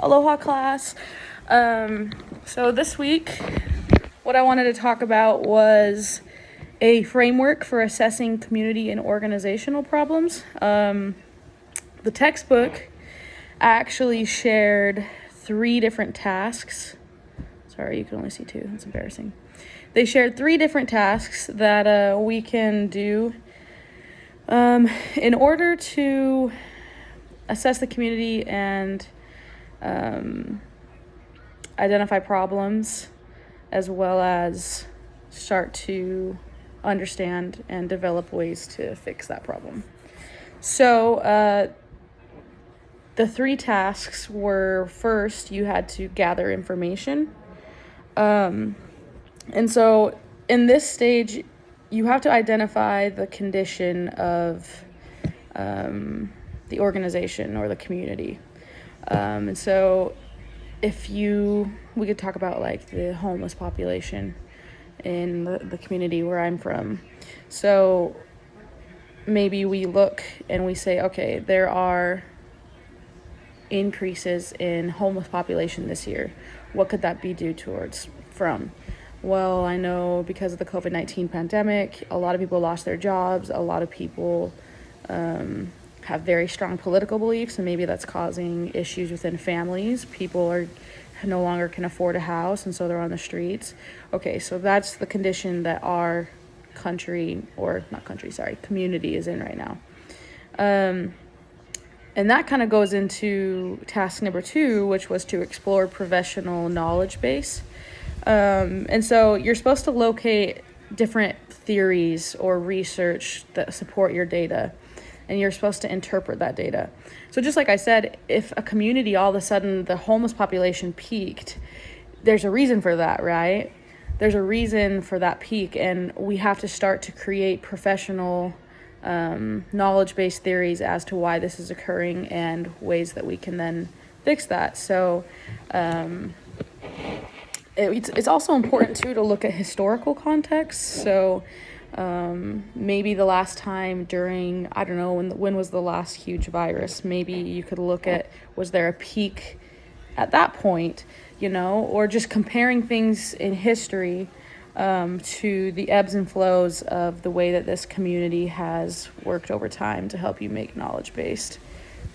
Aloha class. So this week, what I wanted to talk about was a framework for assessing community and organizational problems. The textbook actually shared 3 different tasks. Sorry, you can only see 2. That's embarrassing. They shared 3 different tasks that we can do in order to assess the community and identify problems, as well as start to understand and develop ways to fix that problem. So the 3 tasks were: first, you had to gather information. And so in this stage, you have to identify the condition of the organization or the community. And so we could talk about like the homeless population in the community where I'm from. So maybe we look and we say, okay, there are increases in homeless population this year. What could that be due from? Well, I know because of the COVID-19 pandemic, a lot of people lost their jobs. A lot of people have very strong political beliefs, and maybe that's causing issues within families. People are no longer can afford a house, and so they're on the streets. Okay, so that's the condition that our community is in right now. And that kind of goes into task number 2, which was to explore professional knowledge base. And so you're supposed to locate different theories or research that support your data, and you're supposed to interpret that data. So just like I said, if a community, all of a sudden the homeless population peaked, there's a reason for that, right? There's a reason for that peak, and we have to start to create professional knowledge-based theories as to why this is occurring and ways that we can then fix that. So it's also important too to look at historical context. So maybe the last time during, I don't know, when was the last huge virus? Maybe you could look at, was there a peak at that point, or just comparing things in history to the ebbs and flows of the way that this community has worked over time to help you make knowledge-based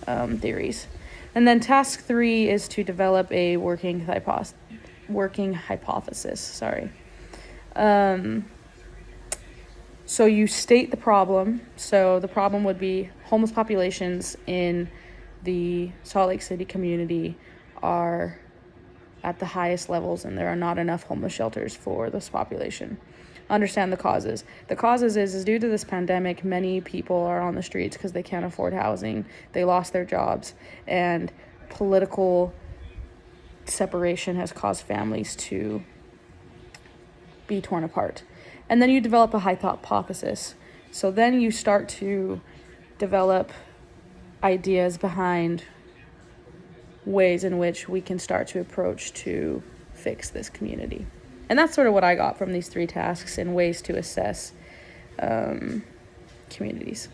theories. And then task 3 is to develop a working hypothesis. So you state the problem. So the problem would be homeless populations in the Salt Lake City community are at the highest levels, and there are not enough homeless shelters for this population. Understand the causes. The causes is due to this pandemic, many people are on the streets because they can't afford housing. They lost their jobs, and political separation has caused families to be torn apart. And then you develop a hypothesis. So then you start to develop ideas behind ways in which we can start to approach to fix this community. And that's sort of what I got from these 3 tasks and ways to assess communities.